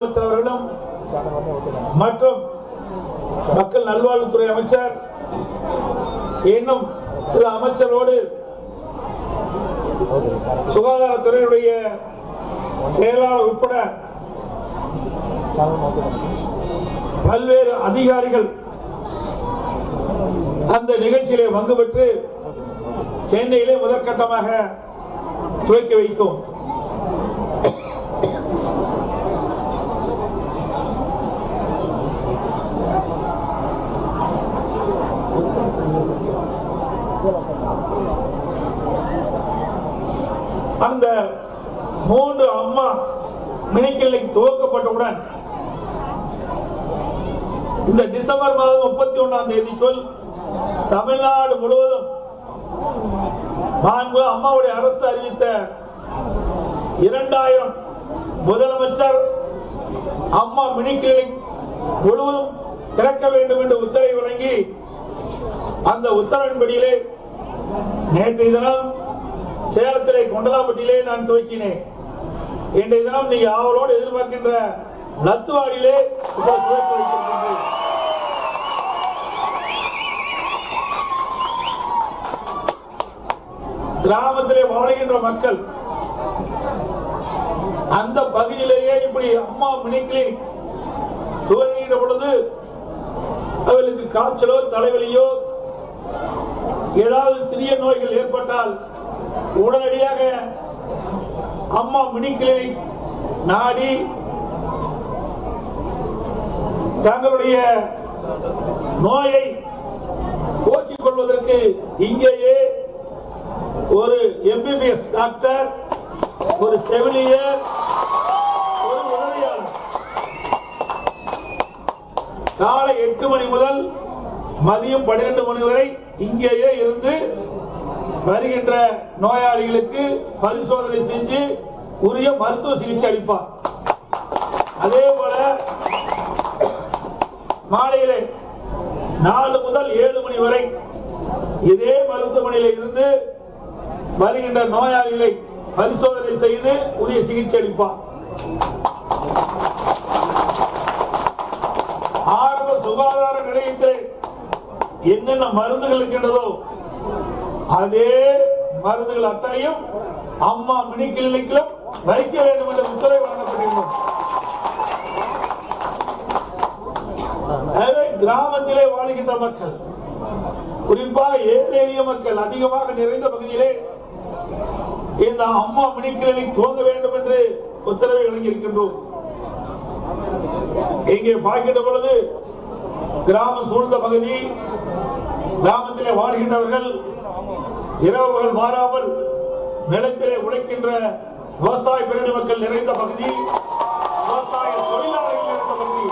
அவர்களும் மற்றும் மக்கள் நல்வாழ்வுத்துறை அமைச்சர் இன்னும் சில அமைச்சரோடு சுகாதாரத்துறையுடைய செயலாளர் உட்பட பல்வேறு அதிகாரிகள் அந்த நிகழ்ச்சியிலே பங்கு பெற்று சென்னையிலே முதற்கட்டமாக துவக்கி வைத்தோம். அந்த 3 அம்மா மினி கிளினிக் துவக்கப்பட்டவுடன் இந்த டிசம்பர் மாதம் 31ஆம் தேதிக்குள் தமிழ்நாடு முழுவதும் அம்மாவுடைய அரசு அறிவித்த 2000 முதலமைச்சர் அம்மா மினி கிளினிக் முழுவதும் திறக்க வேண்டும் என்று உத்தரவு வழங்கி அந்த உத்தரவின்படியிலே நேற்றைய தினம் சேலத்திலே கொண்டலாப்பட்டியிலே நான் துவக்கினேன். இன்றைய தினம் நீங்க ஆவலோடு எதிர்பார்க்கின்ற லத்துவாடியிலே துவக்கி வைத்திருக்கின்றேன். கிராமத்திலே வாழ்கின்ற மக்கள் அந்த பகுதியிலேயே இப்படி அம்மா மினி கிளினிக் துவங்குகின்ற பொழுது அவர்களுக்கு காய்ச்சலோ தலைவலியோ ஏதாவது சிறிய நோய்கள் ஏற்பட்டால் உடனடியாக அம்மா மினி கிளினிக் நாடி தங்களுடைய நோயை போக்கிக் கொள்வதற்கு இங்கேயே ஒரு MBBS டாக்டர், ஒரு செவிலியர், ஒரு உதவியாளர் காலை 8 மணி முதல் மதியம் 12 மணி வரை இங்கேயே இருந்து வருகின்ற நோயாளிகளுக்கு பரிசோதனை செஞ்சு உரிய மருத்துவ சிகிச்சை அளிப்பார். அதே போல மாலையிலே 4 முதல் 7 மணி வரை இதே மருத்துவமனையில் இருந்து வருகின்ற நோயாளிகளை பரிசோதனை செய்து உரிய சிகிச்சை அளிப்பார். ஆரம்ப சுகாதார நிலையத்தில் என்னென்ன மருந்துகள் இருக்கின்றதோ அதே மருந்துகள் அத்தனையும் அம்மா மினி கிளினிக்கிலும் வைக்க வேண்டும் என்ற உத்தரவு வழங்கப்பட்டிருந்தோம். கிராமத்திலே வாழ்கின்ற மக்கள், குறிப்பாக ஏழை எளிய மக்கள் அதிகமாக நிறைந்த பகுதியிலே இந்த அம்மா மினி கிளினிக் துவங்க வேண்டும் என்று உத்தரவை வழங்கியிருக்கின்றோம். இங்கே பார்க்கின்ற பொழுது கிராமம் சூழ்ந்த பகுதி, கிராமத்திலே வாழ்கின்றவர்கள் இரவுகள் மாறாமல் நிலத்திலே உழைக்கின்ற விவசாய பெருநில மக்கள் நிறைந்த பகுதி, விவசாய தொழிலாளர்கள் நிறைந்த பகுதி.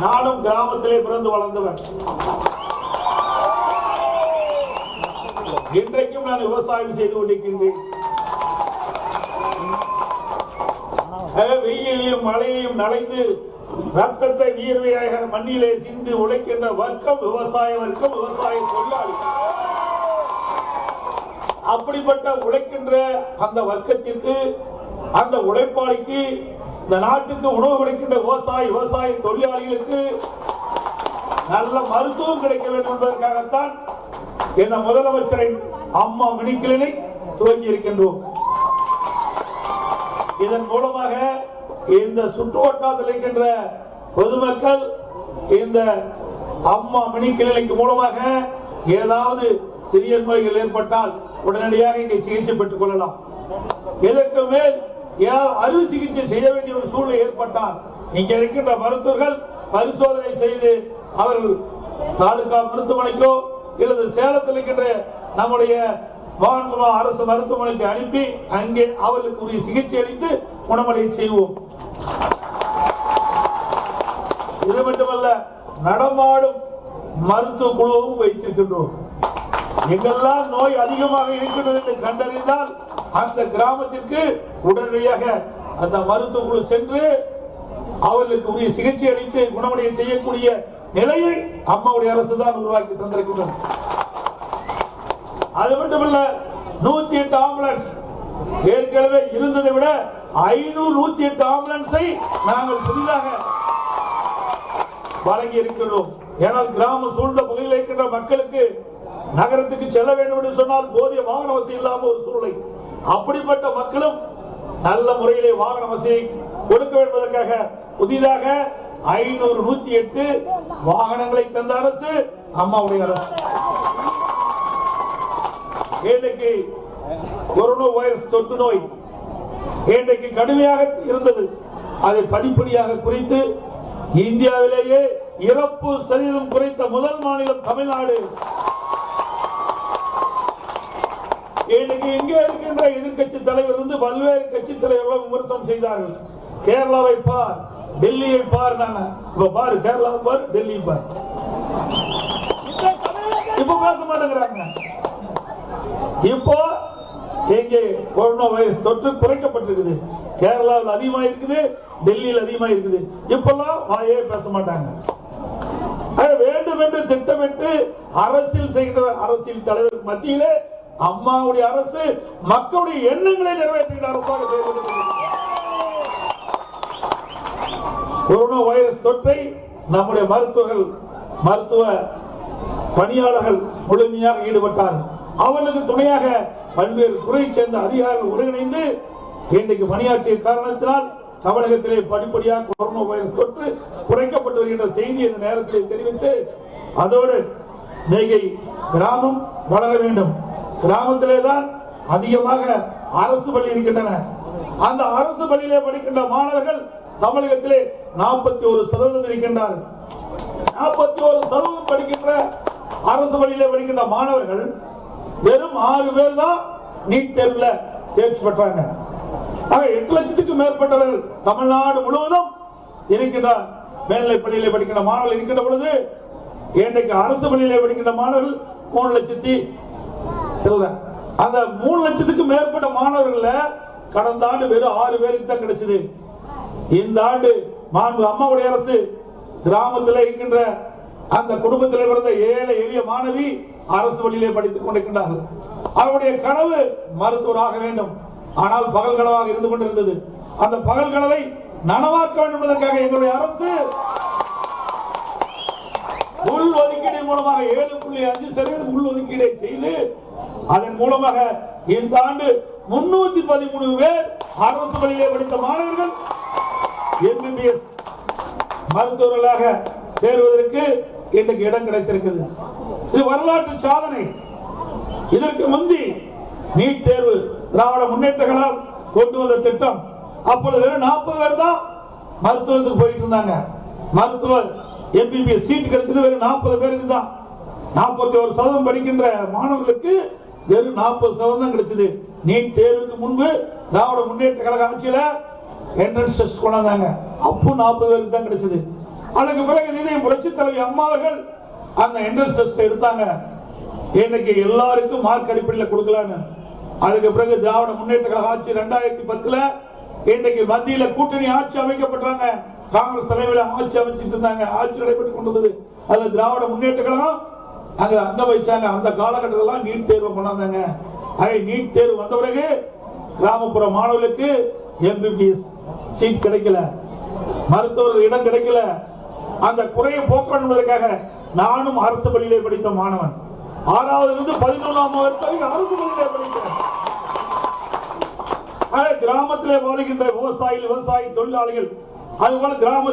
நானும் கிராமத்திலே பிறந்து வளர்ந்தவன். இன்றைக்கும் நான் விவசாயம் செய்து கொண்டிருக்கின்றேன். வெயிலையும் மழையையும் நனைந்து ரத்தத்தை வியர்வையாக மண்ணிலே சிந்து உழைக்கின்ற வர்க்கம் விவசாய வர்க்கம், விவசாய தொழிலாளி. அப்படிப்பட்ட உழைக்கின்ற அந்த வர்க்கத்திற்கு, அந்த உழைப்பாளிக்கு, இந்த நாட்டுக்கு உணவு கிடைக்கின்ற விவசாய தொழிலாளிகளுக்கு நல்ல மருத்துவம் கிடைக்க வேண்டும் என்பதற்காகத்தான் இந்த முதலமைச்சரின் அம்மா மினி கிளினிக் துவங்கி இருக்கின்றோம். இதன் மூலமாக இந்த சுற்று வட்டாரத்தில் இருக்கின்ற பொதுமக்கள் இந்த அம்மா மினி கிளினிக் மூலமாக ஏதாவது சிறிய நோய்கள் ஏற்பட்டால் உடனடியாக இங்கே சிகிச்சை பெற்றுக் கொள்ளலாம். இதற்கு மேல் அறுவை சிகிச்சை செய்ய வேண்டிய ஒரு சூழ்நிலை ஏற்பட்டால் இங்க இருக்கின்ற மருத்துவர்கள் பரிசோதனை செய்து அவர்கள் தாலுகா மருத்துவமனைக்கோ அல்லது சேலத்தில் இருக்கின்ற நம்முடைய அரசு மருத்துவமனைக்கு அனுப்பி அங்கே அவர்களுக்கு உரிய சிகிச்சை அளித்து குணமடைய செய்வோம். இது மட்டுமல்ல, நடமாடும் மருத்துவ குழுவும் வைத்திருக்கின்றோம். எங்கெல்லாம் நோய் அதிகமாக இருக்கின்றது என்று கண்டறிந்தால் அந்த கிராமத்திற்கு உடனடியாக அந்த மருத்துவ குழு சென்று அவர்களுக்கு உரிய சிகிச்சை அளித்து குணமடைய செய்யக்கூடிய நிலையை அம்மாவுடைய அரசு தான் உருவாக்கி தந்திருக்கின்றோம். அது மட்டுமல்ல, 108 ஆம்புலன்ஸ் ஏற்கனவே இருந்ததை விட 500 ஆம்புலன்ஸை நாங்கள் புதிதாக வழங்கி இருக்கிறோம். ஏனால் கிராம சூழ்ந்த பகுதியில் இருக்கின்ற மக்களுக்கு நகரத்துக்கு செல்ல வேண்டும் என்று சொன்னால் போதிய வாகன வசதி இல்லாம ஒரு சூழ்நிலை. அப்படிப்பட்ட மக்களும் நல்ல முறையிலே வாகன வசதி கொடுக்க வேண்டுவதற்காக புதிதாக 500 வாகனங்களை தந்த அரசு அம்மாவுடைய அரசு. இன்றைக்கு கொரோனா வைரஸ் தொற்று நோய் இன்றைக்கு கடுமையாக இருந்தது. அதை படிப்படியாக குறித்து இந்தியாவிலேயே இறப்பு சதவீதம் குறைத்த முதல் மாநிலம் தமிழ்நாடு. இன்னைக்கு இங்கே இருக்கின்ற எதிர்கட்சி தலைவர் வந்து பல்வேறு கட்சி தலைவர்கள் விமர்சனம் செய்தார்கள். கேரளாவை பார், டெல்லியை பார், பாரு கேரளாவை பார், டெல்லியை பார், இப்ப பேச மாட்டேங்கிறாங்க. இப்போ எங்கே கொரோனா வைரஸ் தொற்று குறைக்கப்பட்டிருக்குது, கேரளாவில் அதிகமா இருக்குது, டெல்லியில் அதிகமா இருக்குது. இப்பெல்லாம் வாயே பேச மாட்டாங்க. வேண்டும் என்று திட்டமிட்டு அரசியல் செய்கிற அரசியல் தலைவர் மத்தியிலே அம்மாவுடைய அரசு மக்களுடைய எண்ணங்களை நிறைவேற்றுகிற அரசாக செயல்படுகிறது. கொரோனா வைரஸ் தொற்றை நம்முடைய மருத்துவர்கள், மருத்துவ பணியாளர்கள் முழுமையாக ஈடுபட்டார்கள். அவர்களுக்கு துணையாக பல்வேறு துறையை சேர்ந்த அதிகாரிகள் ஒருங்கிணைந்து இன்றைக்கு பணியாற்றிய காரணத்தினால் தமிழகத்திலே படிப்படியாக கொரோனா வைரஸ் தொற்று குறைக்கப்பட்டு வருகின்ற செய்தி இந்த நேரத்தில் தெரிவித்து, அதோடு நெய்கை கிராமம் வளர வேண்டும். கிராமத்திலே தான் அதிகமாக அரசு பள்ளி இருக்கின்றன. அந்த அரசு பள்ளியிலே படிக்கின்ற மாணவர்கள் தமிழகத்திலே 41% இருக்கின்றார்கள். 41% படிக்கின்ற அரசு பள்ளியிலே படிக்கின்ற மாணவர்கள் வெறும் 6 பேர் தான் நீட் தேர்வில் தேர்ச்சி பெற்றாங்க. 8 லட்சத்துக்கும் மேற்பட்டவர்கள் தமிழ்நாடு முழுவதும் இருக்கின்ற மேல்நிலை பள்ளியிலே படிக்கின்ற மாணவர்கள் இருக்கின்ற பொழுது இன்றைக்கு அரசு பள்ளியிலே படிக்கின்ற மாணவர்கள் 3 லட்சத்தி அந்த 3 லட்சத்துக்கும் மேற்பட்ட மாணவர்கள் கடந்த ஆண்டு வெறும் 6 பேருக்கு தான் கிடைச்சது. இந்த ஆண்டு அம்மாவுடைய அரசு கிராமத்தில் இருக்கின்ற அந்த குடும்பத்தில் பிறந்த ஏழை எளிய மாணவி அரசு பள்ளியிலே படித்துக் கொண்டிருக்கின்றார்கள். அவருடைய கனவு மருத்துவராக வேண்டும். ஆனால் பகல் கனவாக இருந்து கொண்டிருந்தது. அந்த பகல் கனவை நனவாக்க வேண்டும் என்பதற்காக எங்களுடைய அரசு உள் ஒதுக்கீடு மூலமாக 7.5% உள் ஒதுக்கீடை செய்து அதன் மூலமாக இந்த ஆண்டு 313 பேர் அரசு பள்ளியிலே படித்த மாணவர்கள் MBBS மருத்துவர்களாக சேருவதற்கு இன்றைக்கு இடம் கிடைத்திருக்கிறது. இது வரலாற்று சாதனை. இதற்கு முந்தி நீட் தேர்வு திராவிட முன்னேற்ற கழகம் கொண்டு வந்த திட்டம். அப்பொழுது 40 பேர் தான் மருத்துவத்துக்கு போயிட்டு இருந்தாங்க. மருத்துவ MBBS சீட் கிடைச்சது வெறும் 40 பேருக்கு தான். 41% படிக்கின்ற மாணவர்களுக்கு வெறும் 40% தான் கிடைச்சது. நீட் தேர்வுக்கு முன்பு திராவிட முன்னேற்ற கழக ஆட்சியில என்ட்ரன்ஸ் டெஸ்ட் கொண்டாந்தாங்க. அப்போ 40 பேருக்கு தான் கிடைச்சது. அதுக்கு பிறகு இதே புரட்சி தலைவி அம்மா அவர்கள் அந்த என்ட்ரன்ஸ் டெஸ்ட் எடுத்தாங்க. இன்னைக்கு எல்லாருக்கும் மார்க் அடிப்படையில் கொடுக்கலான்னு. அதுக்கு பிறகு திராவிட முன்னேற்ற கழக ஆட்சி 2010ல இன்னைக்கு மத்தியில கூட்டணி ஆட்சி அமைக்கப்பட்டாங்க. காங்கிரஸ் தலைமையில ஆட்சி அமைச்சிட்டு இருந்தாங்க. ஆட்சி நடைபெற்றுக் கொண்டது. அதுல திராவிட முன்னேற்ற கழகம் அங்க வச்சாங்க. அந்த காலகட்டத்தில் நீட் தேர்வு கொண்டாந்தாங்க. நீட் தேர்வு வந்த பிறகு கிராமப்புற மாணவர்களுக்கு MBBS சீட் கிடைக்கல, மருத்துவர் இடம் கிடைக்கல. அந்த குறையை போக்க என்பதற்காக நானும் அரசு பள்ளியிலே படித்த மாணவன். 6வது 11ஆம் வகுப்பு அரசு பள்ளியிலே படித்தேன். கிராமத்திலே வாழ்கின்ற விவசாயி தொழிலாளிகள் அதுபோல கிராம